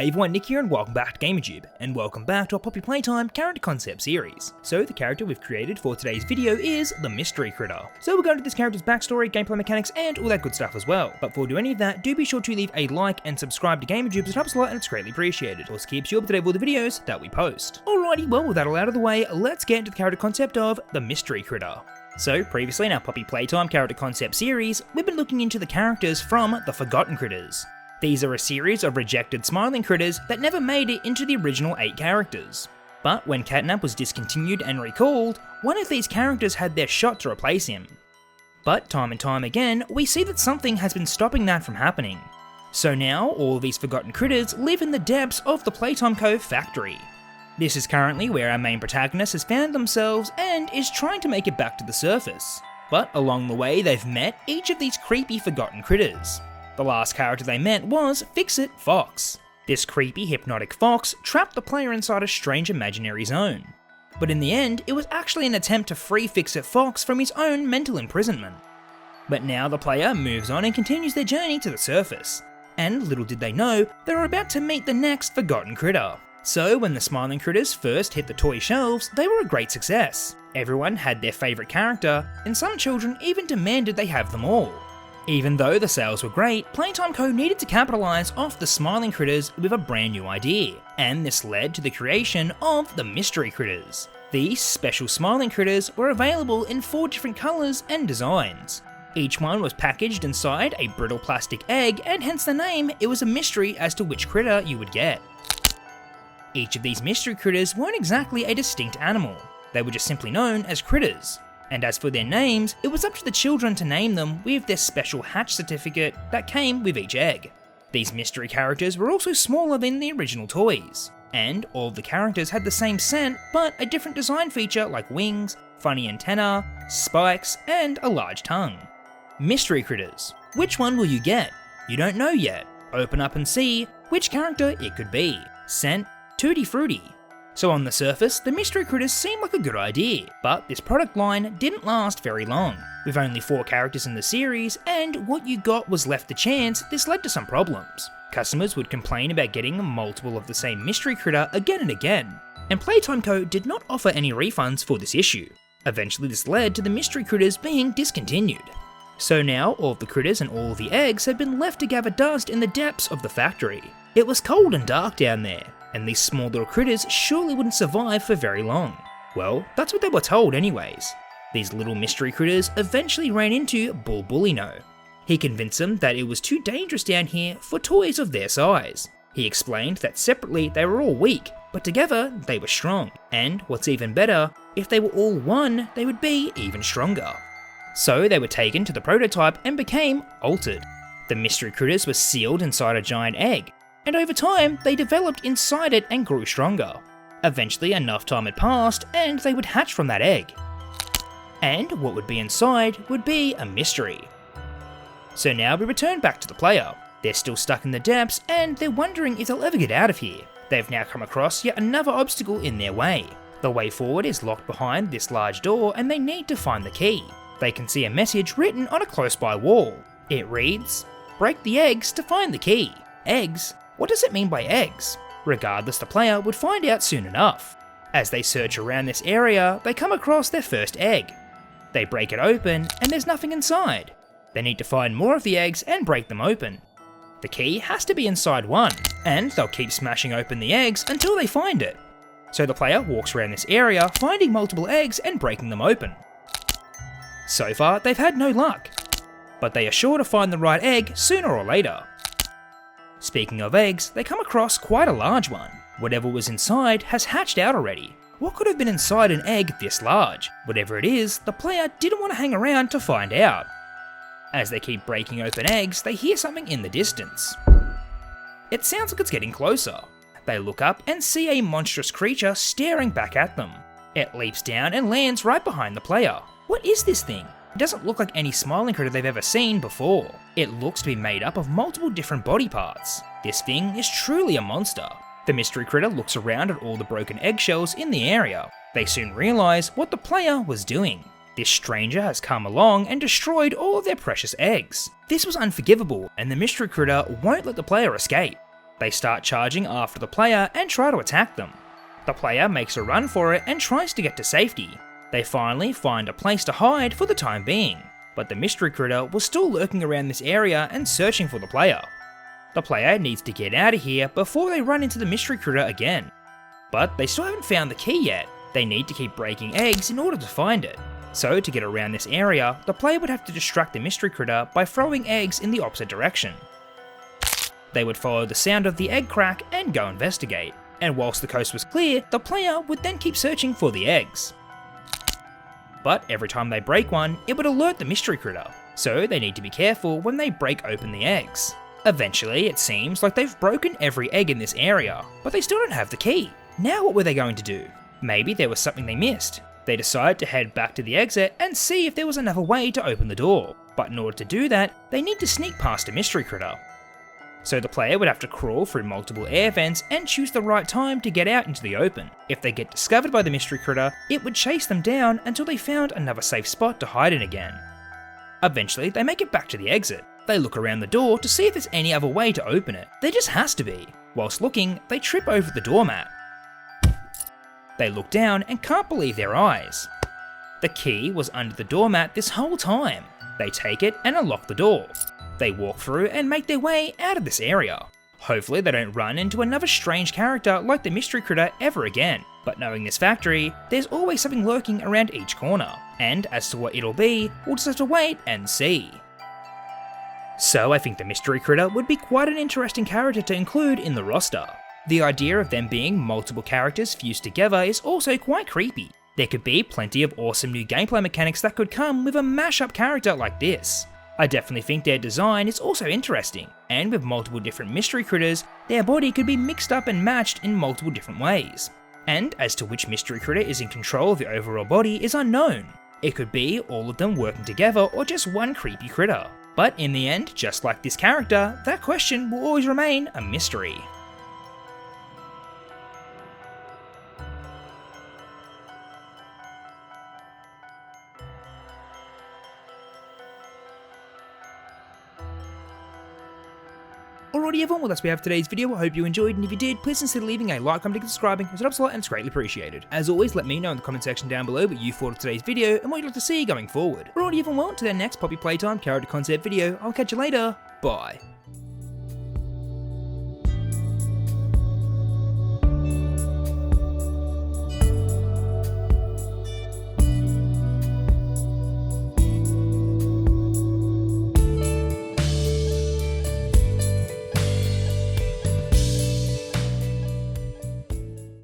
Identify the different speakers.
Speaker 1: Hey everyone, Nick here and welcome back to Gamerjoob, and welcome back to our Poppy Playtime character concept series. So the character we've created for today's video is the Mystery Critter. So we're going to this character's backstory, gameplay mechanics, and all that good stuff as well. But before we do any of that, do be sure to leave a like and subscribe to Gamerjoob, as it helps a lot and it's greatly appreciated. It also keeps you up to date with all the videos that we post. Alrighty, well with that all out of the way, let's get into the character concept of the Mystery Critter. So, previously in our Poppy Playtime character concept series, we've been looking into the characters from the Forgotten Critters. These are a series of rejected smiling critters that never made it into the original 8 characters. But when Catnap was discontinued and recalled, one of these characters had their shot to replace him. But time and time again, we see that something has been stopping that from happening. So now, all of these forgotten critters live in the depths of the Playtime Cove factory. This is currently where our main protagonist has found themselves and is trying to make it back to the surface. But along the way, they've met each of these creepy forgotten critters. The last character they met was Fix-It Fox. This creepy hypnotic fox trapped the player inside a strange imaginary zone. But in the end, it was actually an attempt to free Fix-It Fox from his own mental imprisonment. But now the player moves on and continues their journey to the surface. And little did they know, they were about to meet the next forgotten critter. So when the smiling critters first hit the toy shelves, they were a great success. Everyone had their favourite character, and some children even demanded they have them all. Even though the sales were great, Playtime Co needed to capitalise off the smiling critters with a brand new idea, and this led to the creation of the Mystery Critters. These special smiling critters were available in 4 different colours and designs. Each one was packaged inside a brittle plastic egg, and hence the name, it was a mystery as to which critter you would get. Each of these mystery critters weren't exactly a distinct animal, they were just simply known as critters. And as for their names, it was up to the children to name them with their special hatch certificate that came with each egg. These mystery characters were also smaller than the original toys, and all of the characters had the same scent but a different design feature like wings, funny antenna, spikes, and a large tongue. Mystery critters. Which one will you get? You don't know yet. Open up and see which character it could be. Scent, Tutti Frutti. So on the surface, the mystery critters seemed like a good idea, but this product line didn't last very long. With only 4 characters in the series, and what you got was left to chance, this led to some problems. Customers would complain about getting multiple of the same mystery critter again and again, and Playtime Co did not offer any refunds for this issue. Eventually this led to the mystery critters being discontinued. So now all of the critters and all of the eggs had been left to gather dust in the depths of the factory. It was cold and dark down there, and these small little critters surely wouldn't survive for very long. Well, that's what they were told anyways. These little mystery critters eventually ran into Bulbulino. He convinced them that it was too dangerous down here for toys of their size. He explained that separately they were all weak, but together they were strong. And what's even better, if they were all one, they would be even stronger. So they were taken to the prototype and became altered. The mystery critters were sealed inside a giant egg, and over time, they developed inside it and grew stronger. Eventually, enough time had passed, and they would hatch from that egg. And what would be inside would be a mystery. So now we return back to the player. They're still stuck in the depths, and they're wondering if they'll ever get out of here. They've now come across yet another obstacle in their way. The way forward is locked behind this large door, and they need to find the key. They can see a message written on a close-by wall. It reads, "Break the eggs to find the key." Eggs? What does it mean by eggs? Regardless, the player would find out soon enough. As they search around this area, they come across their first egg. They break it open, and there's nothing inside. They need to find more of the eggs and break them open. The key has to be inside one, and they'll keep smashing open the eggs until they find it. So the player walks around this area, finding multiple eggs and breaking them open. So far, they've had no luck, but they are sure to find the right egg sooner or later. Speaking of eggs, they come across quite a large one. Whatever was inside has hatched out already. What could have been inside an egg this large? Whatever it is, the player didn't want to hang around to find out. As they keep breaking open eggs, they hear something in the distance. It sounds like it's getting closer. They look up and see a monstrous creature staring back at them. It leaps down and lands right behind the player. What is this thing? It doesn't look like any smiling critter they've ever seen before. It looks to be made up of multiple different body parts. This thing is truly a monster. The mystery critter looks around at all the broken eggshells in the area. They soon realise what the player was doing. This stranger has come along and destroyed all of their precious eggs. This was unforgivable, and the mystery critter won't let the player escape. They start charging after the player and try to attack them. The player makes a run for it and tries to get to safety. They finally find a place to hide for the time being, but the mystery critter was still lurking around this area and searching for the player. The player needs to get out of here before they run into the mystery critter again. But they still haven't found the key yet. They need to keep breaking eggs in order to find it. So to get around this area, the player would have to distract the mystery critter by throwing eggs in the opposite direction. They would follow the sound of the egg crack and go investigate, and whilst the coast was clear, the player would then keep searching for the eggs. But every time they break one, it would alert the mystery critter, so they need to be careful when they break open the eggs. Eventually, it seems like they've broken every egg in this area, but they still don't have the key. Now what were they going to do? Maybe there was something they missed. They decide to head back to the exit and see if there was another way to open the door, but in order to do that, they need to sneak past a mystery critter. So the player would have to crawl through multiple air vents and choose the right time to get out into the open. If they get discovered by the mystery critter, it would chase them down until they found another safe spot to hide in again. Eventually, they make it back to the exit. They look around the door to see if there's any other way to open it. There just has to be. Whilst looking, they trip over the doormat. They look down and can't believe their eyes. The key was under the doormat this whole time. They take it and unlock the door. They walk through and make their way out of this area. Hopefully they don't run into another strange character like the mystery critter ever again. But knowing this factory, there's always something lurking around each corner. And as to what it'll be, we'll just have to wait and see. So I think the mystery critter would be quite an interesting character to include in the roster. The idea of them being multiple characters fused together is also quite creepy. There could be plenty of awesome new gameplay mechanics that could come with a mashup character like this. I definitely think their design is also interesting, and with multiple different mystery critters, their body could be mixed up and matched in multiple different ways. And as to which mystery critter is in control of the overall body is unknown. It could be all of them working together or just one creepy critter. But in the end, just like this character, that question will always remain a mystery. Alrighty everyone, well that's what we have for today's video. I hope you enjoyed, and if you did, please consider leaving a like, comment, and subscribing, as it helps a lot and it's greatly appreciated. As always, let me know in the comment section down below what you thought of today's video and what you'd like to see going forward. Alrighty everyone, well, to their next Poppy Playtime character concept video, I'll catch you later, bye.